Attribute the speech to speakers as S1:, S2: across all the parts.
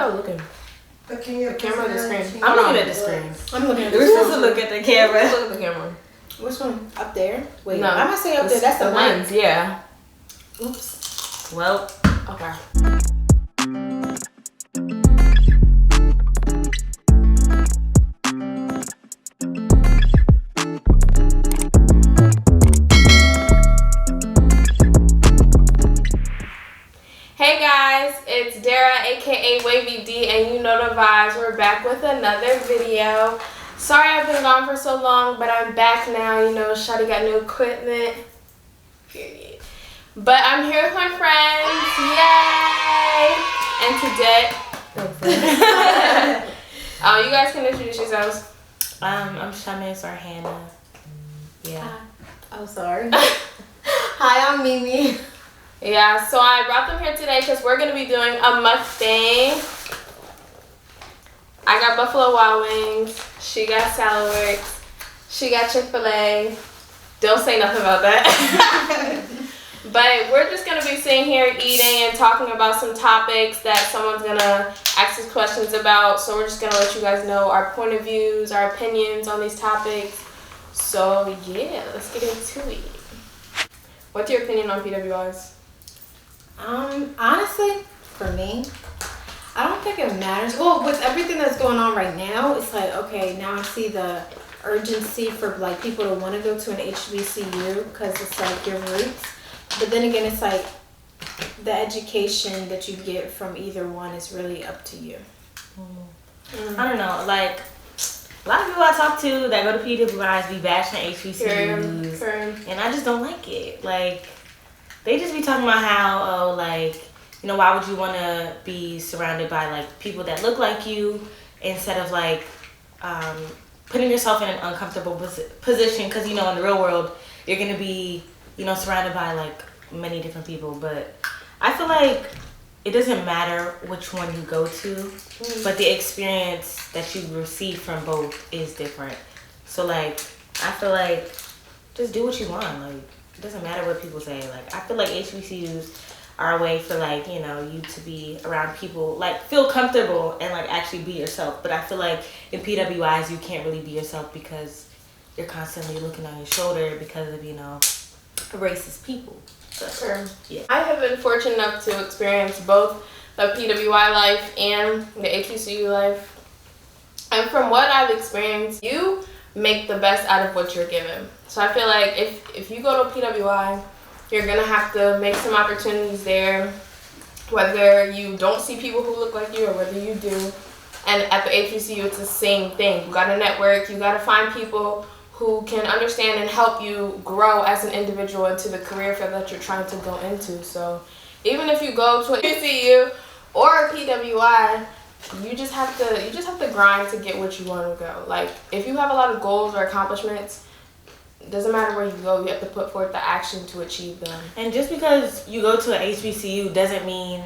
S1: y'all looking?
S2: The camera,
S1: the screen.
S3: I'm looking at the screen.
S1: I'm looking at
S3: We're supposed to look at the camera.
S1: Look at the camera.
S2: Which one? Up there?
S1: Wait, no.
S2: I'm gonna say up there. That's the
S1: lens. Yeah.
S2: Oops.
S3: Well.
S1: Okay. Hey guys, it's Dara aka Wavy D, and you know the vibes. We're back with another video. Sorry I've been gone for so long, but I'm back now. You know, Shawty got new equipment. Period. But I'm here with my friends. Yay! And today, you guys can introduce yourselves.
S3: I'm HBCU or Hanna. Yeah.
S2: Oh, sorry. Hi, I'm Mimi.
S1: Yeah, so I brought them here today because we're going to be doing a mukbang. I got Buffalo Wild Wings. She got Salad Works. She got Chick-fil-A. Don't say nothing about that. But we're just going to be sitting here eating and talking about some topics that someone's going to ask us questions about. So we're just going to let you guys know our point of views, our opinions on these topics. So yeah, let's get into it. What's your opinion on PWIs?
S2: Honestly, for me, I don't think it matters. Well, with everything that's going on right now, it's like, okay, now I see the urgency for like people to want to go to an HBCU because it's like your roots. But then again, it's like the education that you get from either one is really up to you.
S3: I don't know, like a lot of people I talk to that go to PWIs be bashing HBCUs, and I just don't like it. Like, they just be talking about how, oh, like, you know, why would you want to be surrounded by, like, people that look like you instead of, like, putting yourself in an uncomfortable position because, you know, in the real world, you're going to be, you know, surrounded by, like, many different people. But I feel like it doesn't matter which one you go to, but the experience that you receive from both is different. So, like, I feel like just do what you want, like. It doesn't matter what people say. Like, I feel like HBCUs are a way for, like, you know, you to be around people, like, feel comfortable and, like, actually be yourself. But I feel like in PWIs, you can't really be yourself because you're constantly looking on your shoulder because of, you know, racist people. So,
S1: sure.
S3: Yeah.
S1: I have been fortunate enough to experience both the PWI life and the HBCU life. And from what I've experienced, you make the best out of what you're given. So I feel like if you go to PWI, you're going to have to make some opportunities there, whether you don't see people who look like you or whether you do. And at the HBCU, it's the same thing. You got to network. You got to find people who can understand and help you grow as an individual into the career field that you're trying to go into. So even if you go to a HBCU or a PWI, you just have to grind to get what you want to go. Like, if you have a lot of goals or accomplishments, it doesn't matter where you go, you have to put forth the action to achieve them.
S3: And just because you go to an HBCU doesn't mean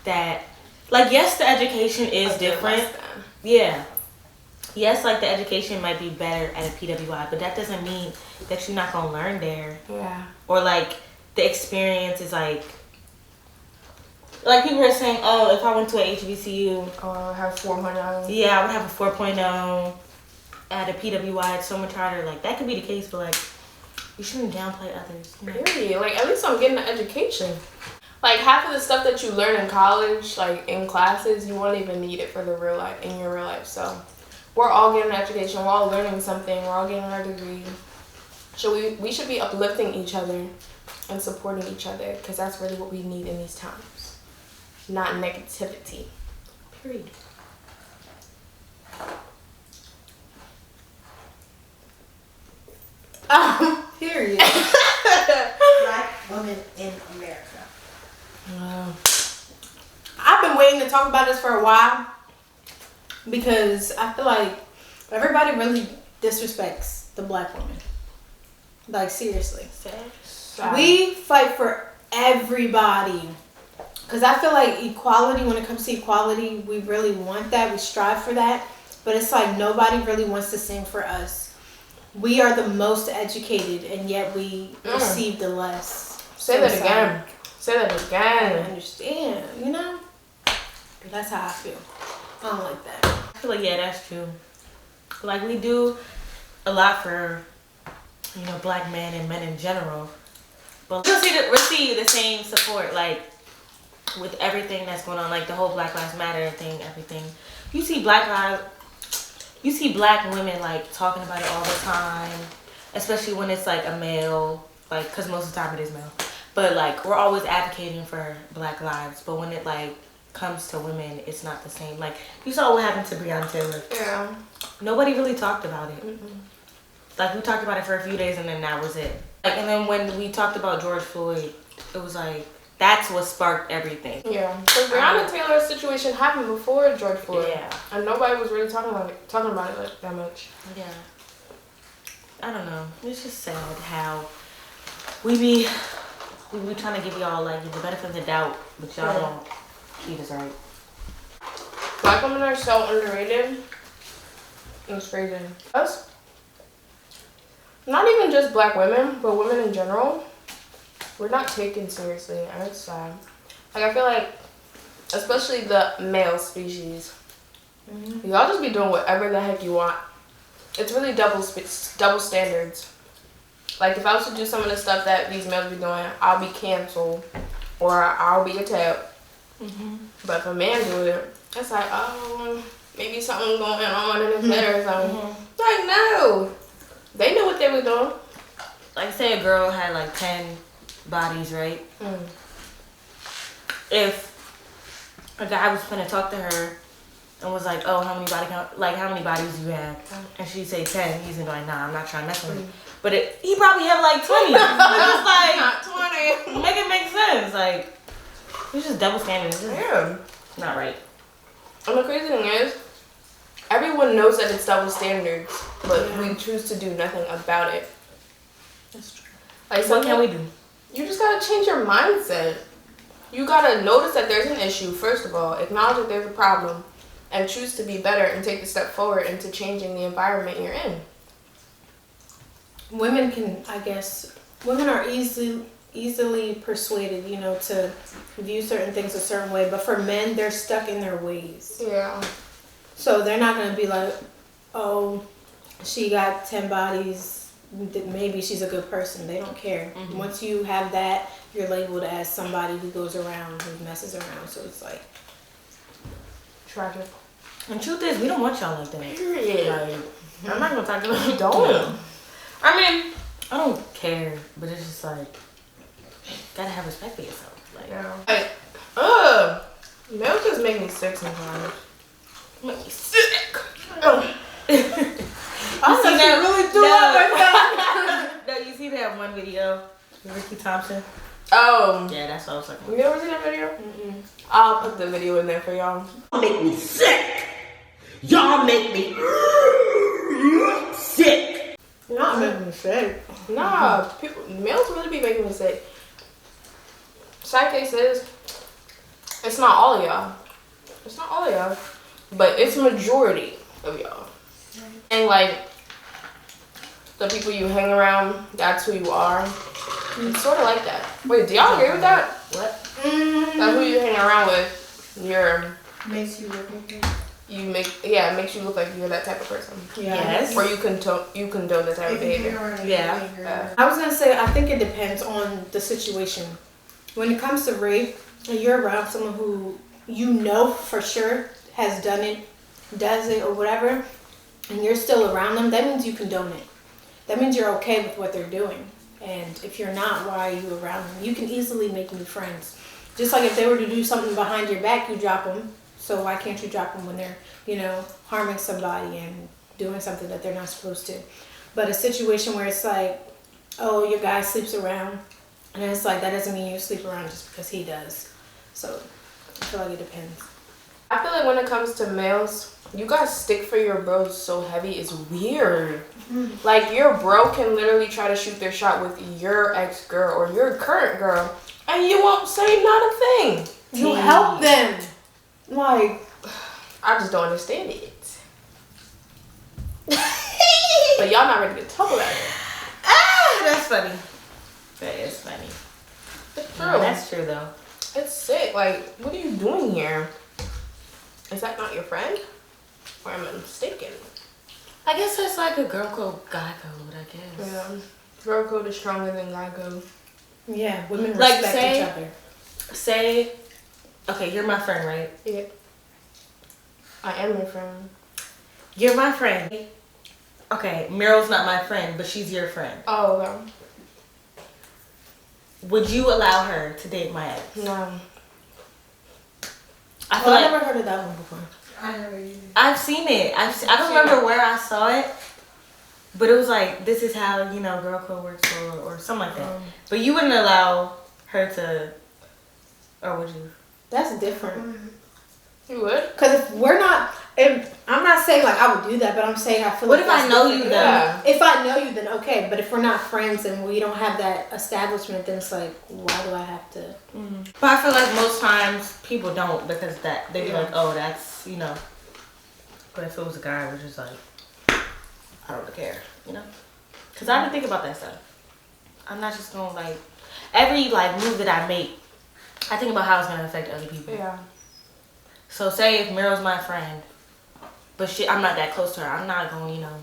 S3: that, like, yes, the education is different. Yeah. Yes, like, the education might be better at a PWI, but that doesn't mean that you're not going to learn there.
S1: Yeah.
S3: Or, like, the experience is, like people are saying, oh, if I went to an HBCU,
S1: I have 4.0.
S3: Yeah, I would have a 4.0 at a PWI. It's so much harder. Like, that could be the case, but, like, you shouldn't downplay others. You know?
S1: Period. Like, at least I'm getting an education. Like, half of the stuff that you learn in college, like, in classes, you won't even need it for the real life, in your real life. So, we're all getting an education. We're all learning something. We're all getting our degree. So, we should be uplifting each other and supporting each other, because that's really what we need in these times. Not negativity. Period.
S2: Period. Black women in America. I've been waiting to talk about this for a while because I feel like everybody really disrespects the black woman. Like, seriously. We fight for everybody. Because I feel like equality, when it comes to equality, we really want that. We strive for that. But it's like nobody really wants to sing for us. We are the most educated, and yet we receive the less.
S1: Say that again. Say that
S2: I
S1: again.
S2: don't understand, you know? That's how I feel. I don't like that.
S3: I feel like, yeah, that's true. Like, we do a lot for, you know, black men and men in general. But we'll see the same support, like, with everything that's going on, like the whole Black Lives Matter thing, everything. You see black women, like, talking about it all the time, especially when it's, like, a male, like, because most of the time it is male. But, like, we're always advocating for black lives, but when it, like, comes to women, it's not the same. Like, you saw what happened to Breonna Taylor.
S1: Yeah.
S3: Nobody really talked about it. Like, we talked about it for a few days, and then that was it. Like, and then when we talked about George Floyd, it was like, that's what sparked everything.
S1: Yeah. So Breonna Taylor's situation happened before George Floyd.
S3: Yeah.
S1: And nobody was really talking about it like that much.
S3: Yeah. I don't know. It's just sad how we be trying to give y'all, like, the benefit of the doubt, but y'all don't treat us right.
S1: Black women are so underrated. It's crazy. Us, not even just black women, but women in general, we're not taken seriously, and it's sad. Like, I feel like, especially the male species, y'all just be doing whatever the heck you want. It's really double standards. Like, if I was to do some of the stuff that these males be doing, I'll be canceled, or I'll be attacked. But if a man do it, it's like, oh, maybe something going on in his head or something. Like, no. They knew what they were doing.
S3: Like, say a girl had, like, 10 bodies, right? If a guy was gonna talk to her and was like, oh, how many bodies do you have? And she'd say 10. He's gonna be like, nah, I'm not trying to mess with you. But he probably had like 20. It's just like,
S1: not 20.
S3: Make it make sense. Like, it's just double standard. It's just not right.
S1: And the crazy thing is, everyone knows that it's double standards, but we choose to do nothing about it.
S2: That's true.
S1: Like,
S3: What can we do?
S1: You just gotta change your mindset. You gotta notice that there's an issue, first of all, acknowledge that there's a problem, and choose to be better and take the step forward into changing the environment you're in.
S2: Women are easily persuaded, you know, to view certain things a certain way, but for men, they're stuck in their ways.
S1: Yeah.
S2: So they're not gonna be like, oh, she got 10 bodies, maybe she's a good person. They don't care. Once you have that, you're labeled as somebody who goes around, who messes around. So it's like
S1: Tragic.
S3: And truth is, we don't want y'all like that.
S1: Period.
S3: Like, I'm not gonna talk about
S1: You don't.
S3: I mean, I don't care, but it's just like, gotta have respect for yourself. Like,
S1: Like, males just make me sick sometimes.
S3: make me sick.
S2: I see that really do
S3: No, you see that one video with Ricky Thompson?
S1: Oh.
S3: Yeah, that's what I was talking about.
S1: You ever seen that video? I'll put the video in there for y'all.
S4: Y'all make me sick. Y'all make me sick.
S2: Not making me sick.
S1: Nah, males really be making me sick. Side case is, it's not all of y'all. It's not all of y'all. But it's majority of y'all. And like, the people you hang around, that's who you are. It's sort of like that. Wait, do y'all agree with that?
S3: What?
S1: That who you hang around with,
S2: Makes you look like it.
S1: it makes you look like you're that type of person.
S3: Yes.
S1: Or you condone the type of behavior.
S3: Yeah.
S2: I was gonna say, I think it depends on the situation. When it comes to rape, and you're around someone who you know for sure has done it, does it, or whatever, and you're still around them, that means you condone it. That means you're okay with what they're doing. And if you're not, why are you around them? You can easily make new friends. Just like if they were to do something behind your back, you drop them. So why can't you drop them when they're, you know, harming somebody and doing something that they're not supposed to? But a situation where it's like, oh, your guy sleeps around, and it's like, that doesn't mean you sleep around just because he does. So I feel like it depends.
S1: I feel like when it comes to males, you guys stick for your bros so heavy, it's weird. Like, your bro can literally try to shoot their shot with your ex-girl or your current girl, and you won't say not a thing.
S2: You help them. Like,
S1: I just don't understand it. But y'all not ready to talk about it.
S3: That's funny. That is funny.
S1: It's true.
S3: No, that's true though.
S1: It's sick. Like, what are you doing here? Is that not your friend? Or am I mistaken?
S3: I guess that's like a girl code, guy code, I guess.
S1: Yeah. Girl code is stronger than guy code.
S2: Yeah, women
S3: Like,
S2: respect each other.
S3: Say, okay, you're my friend, right?
S1: Yeah. I am your friend.
S3: You're my friend. Okay, Meryl's not my friend, but she's your friend.
S1: Oh, no.
S3: Would you allow her to date my ex?
S1: No.
S3: I feel
S2: I
S3: like
S2: never heard of that one before.
S5: I never either.
S3: I've seen it. I don't remember where I saw it, but it was like, this is how, you know, girl code works or something like that. But you wouldn't allow her to, or would you?
S2: That's different.
S1: You would?
S2: Because if we're not, I'm not saying like I would do that, but I'm saying I feel
S3: What
S2: like
S3: if I
S2: that's
S3: know
S2: different.
S3: you, though?
S1: Yeah.
S2: If I know you, then okay. But if we're not friends and we don't have that establishment, then it's like, why do I have to?
S3: But I feel like most times people don't because that they be like, oh, that's, you know. But if it was a guy, we're just like, I don't care, you know? Because I would think about that stuff. I'm not just going to like, every like move that I make, I think about how it's going to affect other people.
S1: Yeah.
S3: So say if Meryl's my friend, but I'm not that close to her, I'm not going, you know,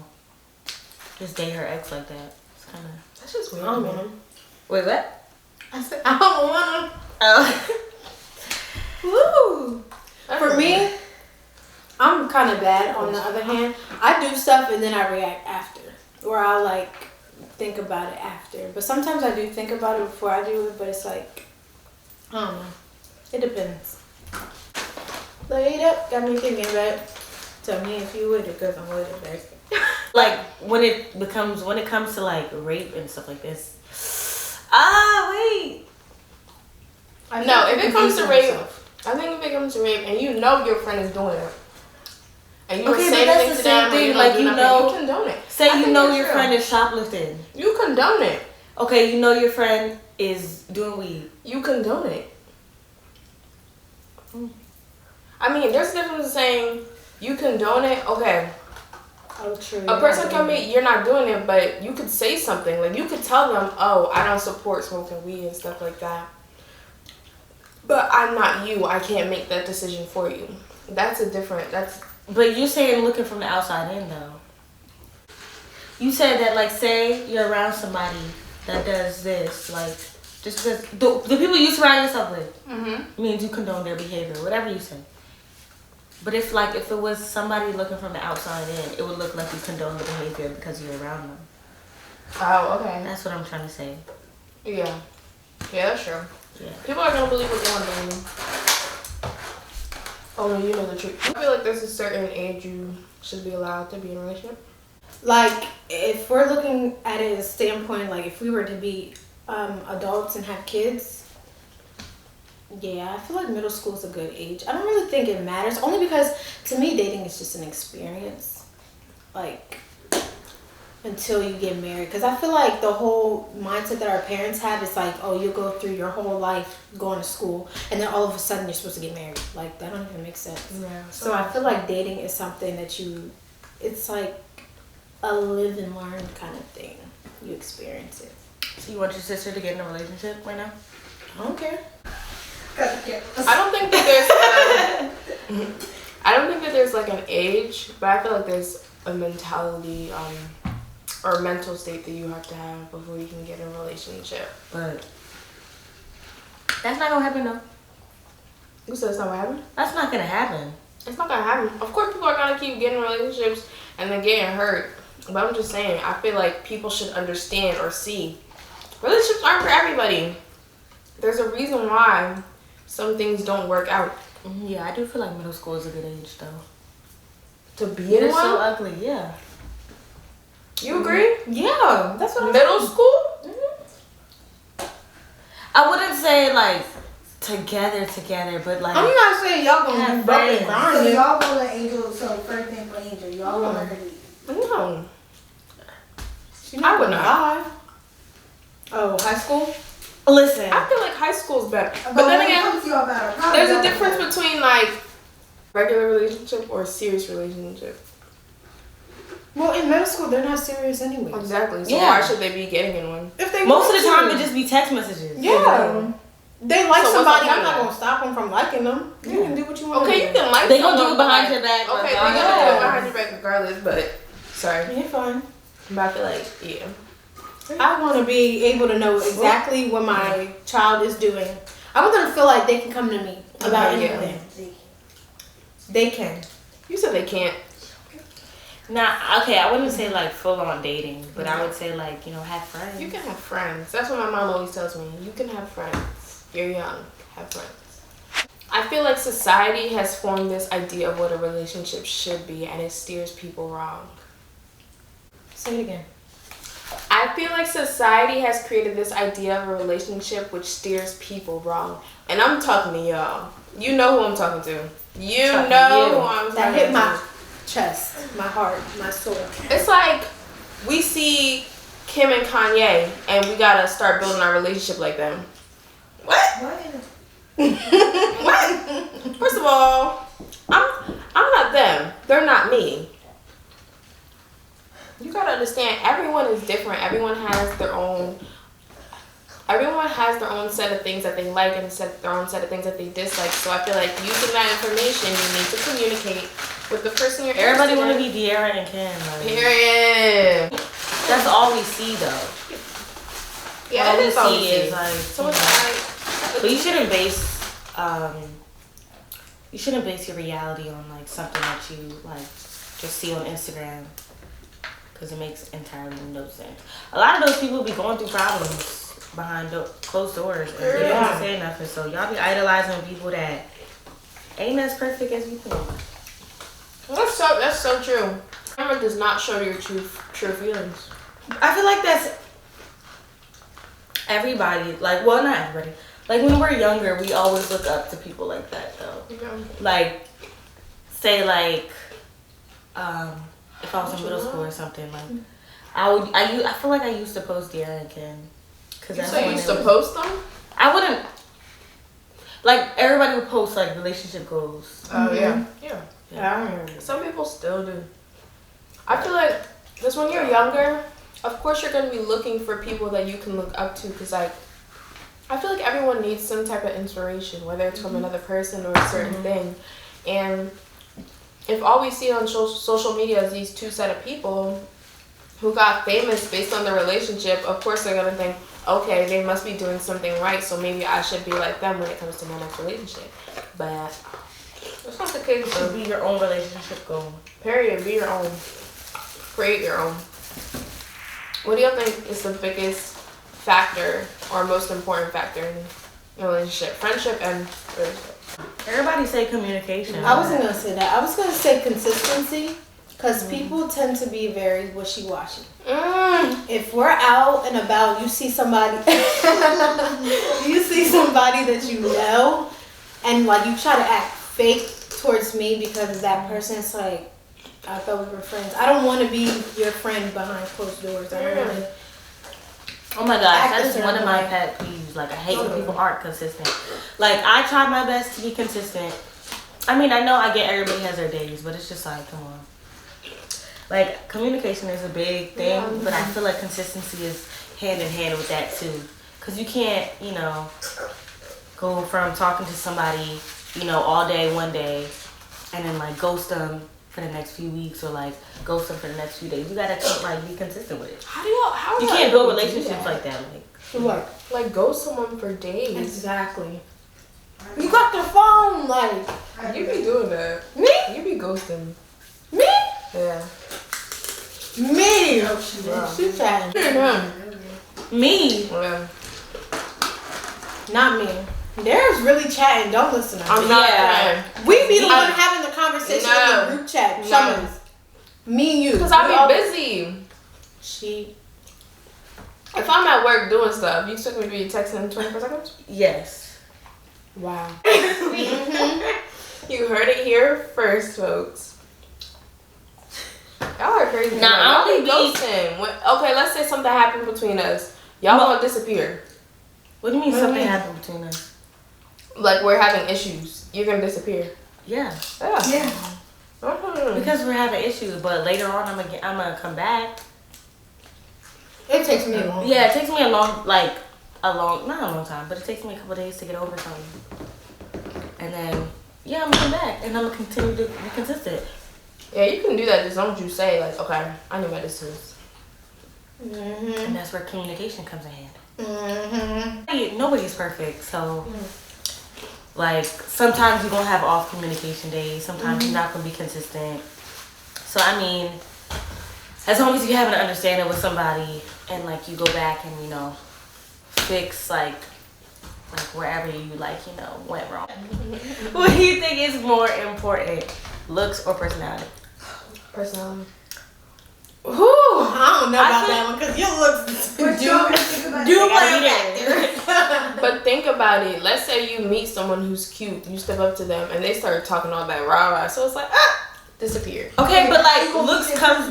S3: just date her ex like that. It's kind of.
S1: That's just weird.
S2: I don't want them.
S3: Wait, what?
S2: I said I don't want them.
S3: Oh.
S2: Woo. For me, I'm kind of bad. On the other hand, I do stuff and then I react after, or I'll like think about it after. But sometimes I do think about it before I do it. But it's like, I don't know. It depends. Laid up, got me thinking about it. Tell me if you would, because I'm with it.
S3: Like when it comes to like rape and stuff like this. Wait.
S1: No, if it comes to rape, I think if it comes to rape and you know your friend is doing it, and you
S3: Okay,
S1: say
S3: but that's
S1: things
S3: the
S1: to
S3: same
S1: them,
S3: thing,
S1: or
S3: like,
S1: do
S3: you
S1: nothing,
S3: know-
S1: you condone it.
S3: Say
S1: I
S3: you
S1: think
S3: know
S1: that's
S3: your
S1: true.
S3: friend is shoplifting.
S1: You condone it.
S3: Okay, you know your friend is doing weed.
S1: You condone it. I mean, there's a difference in saying you condone it. Okay,
S2: Oh, true.
S1: a person can be, you're not doing it, but you could say something. Like, you could tell them, oh, I don't support smoking weed and stuff like that. But I'm not you. I can't make that decision for you. That's.
S3: But you're saying looking from the outside in though. You said that like say you're around somebody that does this, like just because the people you surround yourself with means you condone their behavior, whatever you say. But if it was somebody looking from the outside in, it would look like you condone the behavior because you're around them.
S1: Oh, okay.
S3: That's what I'm trying to say.
S1: Yeah. Yeah, that's true.
S3: Yeah.
S1: People are gonna believe what they want to believe. Oh, you know the truth. I feel like there's a certain age you should be allowed to be in a relationship.
S2: Like, if we're looking at it as a standpoint, like if we were to be adults and have kids, yeah, I feel like middle school is a good age. I don't really think it matters, only because to me dating is just an experience, like until you get married. Because I feel like the whole mindset that our parents have is like, oh, you'll go through your whole life going to school and then all of a sudden you're supposed to get married. Like, that don't even make sense.
S1: Yeah.
S2: So I feel like dating is something that it's like a live and learn kind of thing. You experience it.
S3: So you want your sister to get in a relationship right now?
S2: I don't care.
S1: I don't think that there's like an age, but I feel like there's a mentality or mental state that you have to have before you can get in a relationship.
S3: But that's not gonna happen though.
S1: You said it's not gonna happen?
S3: That's not gonna happen.
S1: It's not gonna happen. Of course, people are gonna keep getting in relationships and then getting hurt. But I'm just saying, I feel like people should understand or see relationships aren't for everybody. There's a reason why some things don't work out.
S3: Yeah, I do feel like middle school is a good age though.
S1: To be in
S3: It's so
S1: one?
S3: ugly, yeah.
S1: You agree?
S2: Yeah, that's what
S1: Middle school?
S3: I wouldn't say like together, but like
S2: I'm not saying y'all gonna
S3: Have
S2: be bumping
S3: friends.
S5: So
S2: grinding.
S5: y'all gonna let Angel, so first thing for Angel, y'all gonna let her leave.
S1: No.
S2: She's
S1: I would
S2: gonna
S1: not.
S2: lie. Oh, high school?
S3: listen.
S1: I feel like high school's better. But
S5: But
S1: then
S5: when it
S1: again,
S5: comes to y'all battle, probably
S1: there's a
S5: y'all
S1: difference
S5: gonna-
S1: between like regular relationship or serious relationship.
S2: Well, in middle school, they're not serious anyway.
S1: Exactly. So
S3: Yeah.
S1: why should they be getting in one?
S2: If they
S3: Most of
S2: want
S3: the time
S2: to.
S3: it just be text messages.
S2: Yeah. they like
S1: So what's
S2: somebody,
S1: up
S2: I'm not
S1: with
S2: gonna stop them from liking them. You can do what you want.
S1: Okay, you can like
S3: They gonna do
S1: someone,
S3: it behind
S1: but
S3: your back.
S1: Okay, they're
S3: regardless.
S1: gonna do it behind your back regardless, but sorry.
S2: You're fine.
S1: But I feel like, yeah.
S2: I want to be able to know exactly what my child is doing. I want them to feel like they can come to me about
S1: Okay, yeah.
S2: anything. They can.
S1: You said they can't.
S3: Nah, okay, I wouldn't say like full on dating, but I would say like, have friends.
S1: You can have friends. That's what my mom always tells me. You can have friends. You're young. Have friends. I feel like society has formed this idea of what a relationship should be, and it steers people wrong.
S2: Say it again.
S1: I feel like society has created this idea of a relationship which steers people wrong. And I'm talking to y'all. You know who I'm talking to. You
S3: Talking
S1: know
S3: to you.
S1: who I'm talking
S2: That hit
S1: to.
S2: my chest, my heart, my soul.
S1: It's like we see Kim and Kanye and we gotta start building our relationship like them. What? What? First of all, I'm not them. They're not me. You gotta understand, everyone is different. Everyone has their own set of things that they like and their own set of things that they dislike. So I feel like using that information, you need to communicate with the person you're
S3: Everybody
S1: interested
S3: want to
S1: in.
S3: be De'Ara and Kim. Like,
S1: Period.
S3: that's all we see though.
S1: Yeah,
S3: all
S1: it
S3: we
S1: is all we
S3: see
S1: see.
S3: is like.
S1: So it's like,
S3: But you shouldn't base your reality on like something that you like just see on Instagram, because it makes entirely no sense. A lot of those people be going through problems behind closed doors and they don't say nothing. So y'all be idolizing people that ain't as perfect as you think.
S1: that's so true. Camera does not show your true feelings.
S3: I feel like that's everybody. Like, well, not everybody. Like when we're younger, we always look up to people like that though.
S1: Yeah.
S3: Like, say like, if I was in middle school or something, like, I feel like I used to post De'Ara and Kim. Cause that's
S1: So you
S3: when
S1: used
S3: it
S1: to
S3: was-
S1: post them?
S3: I wouldn't. Like everybody would post like relationship goals.
S1: Oh yeah. Yeah.
S2: Yeah, I remember.
S1: Some people still do. I feel like, because when you're younger, of course you're going to be looking for people that you can look up to, because like, I feel like everyone needs some type of inspiration, whether it's from another person or a certain thing. And if all we see on social media is these two set of people who got famous based on their relationship, of course they're going to think, okay, they must be doing something right, so maybe I should be like them when it comes to my next relationship. But that's not the case.
S3: So be your own relationship goal.
S1: Period. Be your own. Create your own. What do you think is the biggest factor or most important factor in a relationship? Friendship and relationship.
S3: Everybody say communication.
S2: I wasn't gonna say that. I was gonna say consistency, because people tend to be very wishy-washy. If we're out and about, you see somebody, that you know, and like you try to act fake towards me because of that person. It's like, I thought we were friends. I don't want to be your friend behind closed doors. I don't want to.
S3: Oh my gosh,
S2: Act
S3: that
S2: a
S3: is
S2: certain
S3: one of my
S2: way.
S3: pet peeves. Like, I hate when people aren't consistent. Like, I try my best to be consistent. I mean, I know I get everybody has their days, but it's just like, come on. Like, communication is a big thing, but I feel like consistency is hand in hand with that too. Because you can't, go from talking to somebody, all day, one day, and then like ghost them for the next few weeks, or like ghost them for the next few days. You gotta be consistent with it.
S1: How
S3: You can't build relationships like that.
S2: What?
S1: Like ghost someone for days.
S2: Exactly. You got the phone, like.
S1: You be doing that.
S2: Me?
S1: You be ghosting.
S2: Me?
S1: Yeah.
S2: Me.
S1: Wow.
S2: She chatting.
S3: Me.
S1: Yeah.
S2: Not me. There's really chatting. Don't listen to her.
S1: I'm not
S3: Yeah.
S1: trying.
S2: We be the one having the conversation
S1: No.
S2: in the group chat.
S1: No.
S2: Summers. Me and you.
S1: Because
S2: We
S1: I
S2: all-
S1: be busy.
S2: She.
S1: If I'm at work doing stuff, you expect me to be texting in 24 seconds?
S3: Yes.
S2: Wow.
S1: You heard it here first, folks. Y'all are crazy.
S3: Nah,
S1: Y'all
S3: I
S1: be
S3: only be-
S1: ghosting. Okay, let's say something happened between us. Y'all gonna disappear.
S3: What do you mean something happened between us?
S1: Like we're having issues. You're gonna disappear.
S3: Yeah.
S1: Yeah.
S3: Because we're having issues, but later on I'm gonna come back.
S2: It takes me long.
S3: Yeah, it takes me a not a long time, but it takes me a couple of days to get over something. And then, yeah, I'm gonna come back and I'm gonna continue to be consistent.
S1: Yeah, you can do that. Just don't you say like, okay, I need medicines.
S3: And that's where communication comes in hand. Nobody's perfect, so like sometimes you're gonna have off communication days. Sometimes you're not gonna be consistent. So I mean, as long as you have an understanding with somebody and like you go back and you know fix like wherever you like you know went wrong. What do you think is more important, looks or personality?
S1: Personality.
S2: Ooh, I don't know about that one because your looks do play a factor.
S1: But think about it. Let's say you meet someone who's cute. You step up to them and they start talking all that rah-rah. So it's like, disappear.
S3: Okay, but like looks comes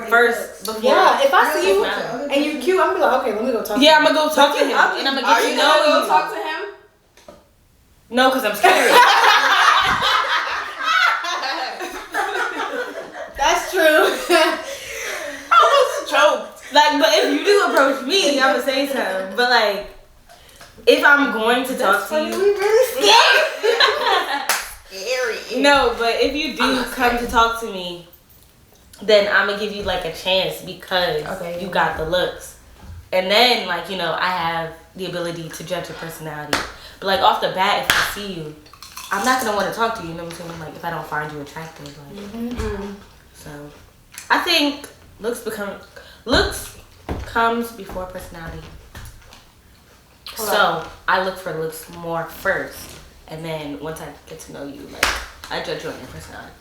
S3: first. Before
S2: Yeah, if I see you and you're cute, I'm gonna be like, okay, let me go talk to you.
S3: I'm gonna go talk to him and I'm gonna get to know you.
S1: Go talk to him?
S3: No, because I'm scared.
S2: That's true.
S1: I almost choked.
S3: Like, but if you do approach me, I'm gonna say something. But like, if I'm going to talk to you,
S2: We really
S1: Scary.
S3: no. But if you do come to talk to me, then I'm gonna give you like a chance because you got the looks, and then like you know I have the ability to judge your personality. But like off the bat, if I see you, I'm not gonna want to talk to you. You know what I'm saying? Like if I don't find you attractive, like so, I think looks comes before personality. So I look for looks more first, and then once I get to know you, like I judge you on your personality.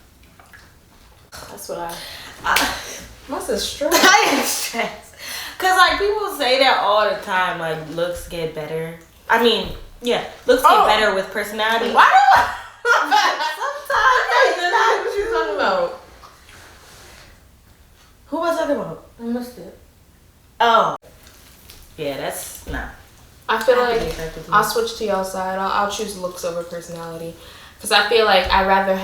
S1: That's what Must have stressed.
S3: I am stressed. Cause like people say that all the time, like looks get better. I mean, yeah, looks get better with personality.
S1: Why do I?
S3: Sometimes
S1: That's what you're talking about.
S3: Who was I talking about? I missed it. Oh. Yeah, that's nah.
S1: I feel like I'll switch to y'all side. I'll choose looks over personality. Because I feel like I'd rather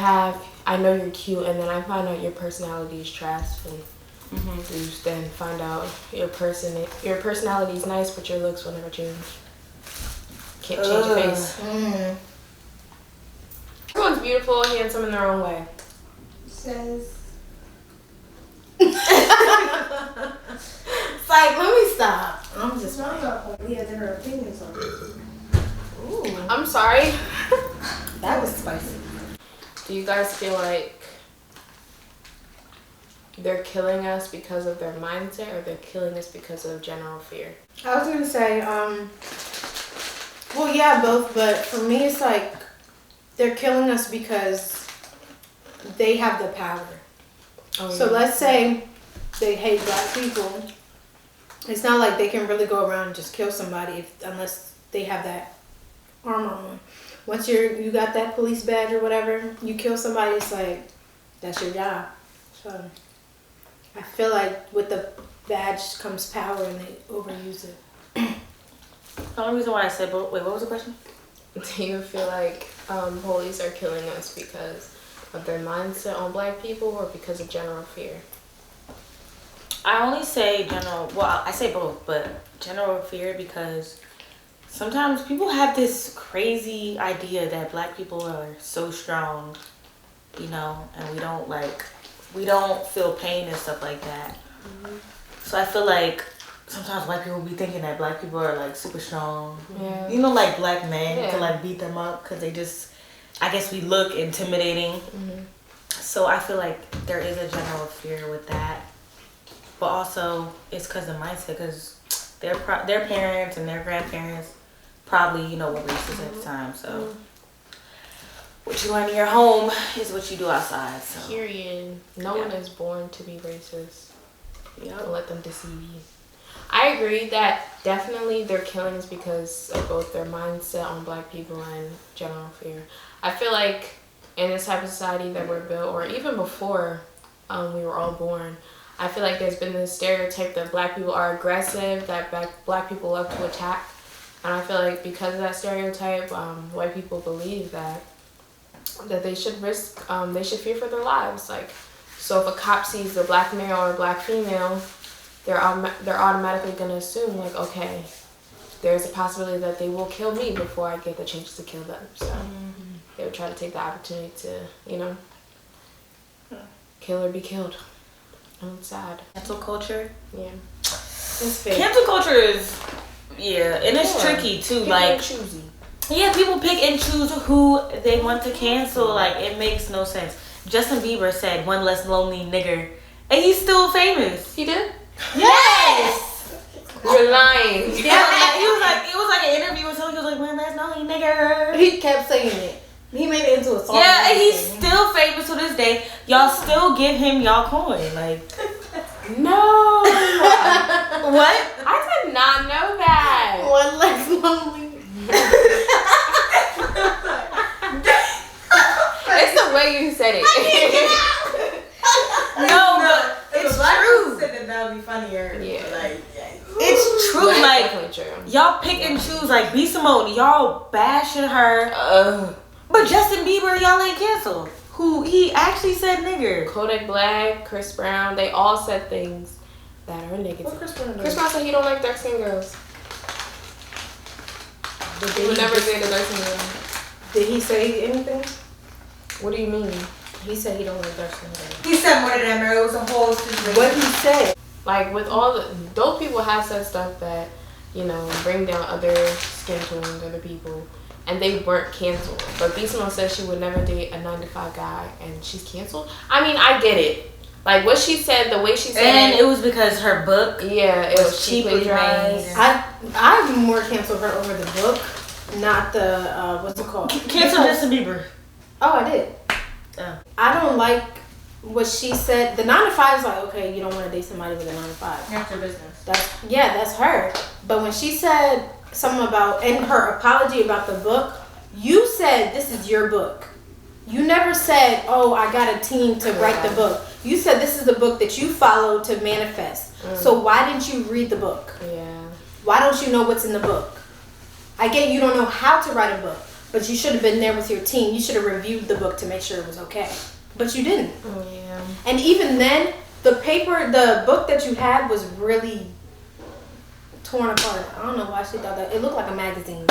S1: I know you're cute and then I find out your personality is trash. And you then find out your personality is nice but your looks will never change. Can't change your face. Everyone's beautiful, handsome in their own way.
S5: Says.
S2: It's like, let me stop. I'm just
S5: We have different opinions on it.
S1: Ooh. I'm sorry.
S2: that was spicy.
S1: Do you guys feel like they're killing us because of their mindset or they're killing us because of general fear?
S2: I was gonna say, well, yeah, both, but for me, it's like they're killing us because they have the power. So let's say they hate black people. It's not like they can really go around and just kill somebody unless they have that armor on. Once you got that police badge or whatever, you kill somebody, it's like, that's your job. So I feel like with the badge comes power and they overuse it.
S3: The only reason why I said, wait, what was the question?
S1: Do you feel like police are killing us because of their mindset on black people or because of general fear?
S3: I only say general, well, I say both, but general fear because sometimes people have this crazy idea that black people are so strong, you know, and we don't feel pain and stuff like that. So I feel like sometimes white people be thinking that black people are like super strong.
S1: Yeah.
S3: You know, like black men can like beat them up because they just, I guess we look intimidating. So I feel like there is a general fear with that. But also it's because of mindset, because their parents and their grandparents probably, you know, were racist at the time. So what you learn in your home is what you do outside. So.
S1: Period. No one is born to be racist. Don't let them deceive you. I agree that definitely they're killing us because of both their mindset on black people and general fear. I feel like in this type of society that we're built, or even before we were all born, I feel like there's been this stereotype that black people are aggressive, that black people love to attack. And I feel like because of that stereotype, white people believe that they should they should fear for their lives. Like, so if a cop sees a black male or a black female, they're automatically gonna assume like, okay, there's a possibility that they will kill me before I get the chance to kill them. So they would try to take the opportunity to, you know, kill or be killed. And it's sad.
S3: Cancel culture.
S1: Yeah.
S2: It's fake.
S3: Cancel culture is, and it's tricky too.
S1: People
S3: like,
S1: are choosy.
S3: yeah, people pick and choose who they want to cancel. Like, it makes no sense. Justin Bieber said one less lonely nigger, and he's still famous.
S1: He did?
S3: Yes.
S1: You're lying.
S3: Yeah, he was like, it was like an interview with someone. He was like, one less lonely nigger.
S2: He kept saying it. He made it into a song.
S3: Yeah, and he's still famous to this day. Y'all still give him y'all coin. Like,
S1: No.
S3: what?
S1: I did not know that.
S2: One less lonely.
S1: It's the way you said it.
S3: No, but it's true.
S5: Said that would be funnier.
S1: Yeah.
S5: Like,
S3: It's true.
S1: But it's
S3: Like,
S1: definitely true.
S3: y'all pick and choose. Like, B. Simone, y'all bashing her. But Justin Bieber, y'all ain't canceled. Who he actually said nigger.
S1: Kodak Black, Chris Brown, they all said things that are negative.
S2: What Chris Brown?
S1: Chris Brown said he don't like dark skinned girls. He would never date a dark skinned girl.
S2: Did he say anything?
S1: What do you mean?
S2: He said he don't like dark skin girls.
S5: he said more than that, it was a whole situation.
S2: What he said?
S1: Like with all those people have said stuff that, you know, bring down other skin tones, other people, and they weren't canceled. But B. Simone said she would never date a 9-to-5 guy, and she's canceled. I mean, I get it. Like what she said, the way she said
S3: And it was because her book
S1: it was cheaply
S3: made.
S2: I more canceled her over the book, not the what's it called?
S3: Cancel Justin Bieber.
S2: Oh, I did.
S3: Oh.
S2: I don't like what she said. The 9-to-5 is like, okay, you don't want to date somebody with a 9-to-5.
S5: That's your business.
S2: That's her. But when she said something about, and her apology about the book, you said this is your book. You never said, oh, I got a team to write the book. You said this is the book that you followed to manifest. So why didn't you read the book?
S1: Yeah.
S2: Why don't you know what's in the book? I get you don't know how to write a book, but you should have been there with your team. You should have reviewed the book to make sure it was okay. But you didn't.
S1: Yeah.
S2: And even then, the book that you had was really torn apart. I don't know why she thought that. It looked like a magazine.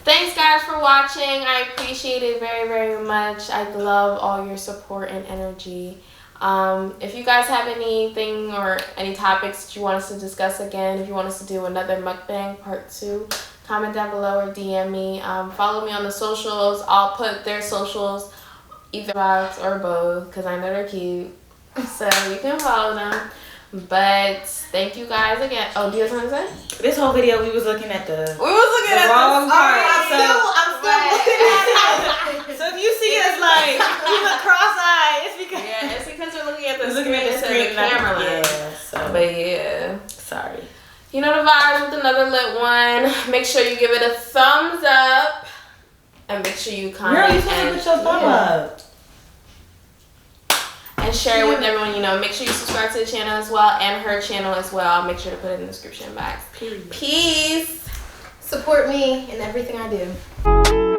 S1: Thanks guys for watching. I appreciate it very, very much. I love all your support and energy. If you guys have anything or any topics that you want us to discuss again, if you want us to do another mukbang part 2, comment down below or DM me. Follow me on the socials. I'll put their socials either box or both because I know they're cute. So you can follow them. But thank you guys again. Oh, do you have something to say?
S3: This whole video, we was looking at the
S1: wrong
S3: wrong part.
S1: I'm still looking at it.
S3: So if you see us like you look cross-eyed, it's because
S1: It's because we're looking at the
S3: we're
S1: screen
S3: looking at the
S1: instead of
S3: screen,
S1: the camera line.
S3: Yeah. So
S1: But yeah.
S3: sorry.
S1: You know the vibes with another lit one. Make sure you give it a thumbs up. And make sure you comment
S3: Girl, you supposed to put your thumb up.
S1: and share it with everyone you know. Make sure you subscribe to the channel as well and her channel as well. I'll make sure to put it in the description box.
S3: Period.
S1: Peace.
S2: Support me in everything I do.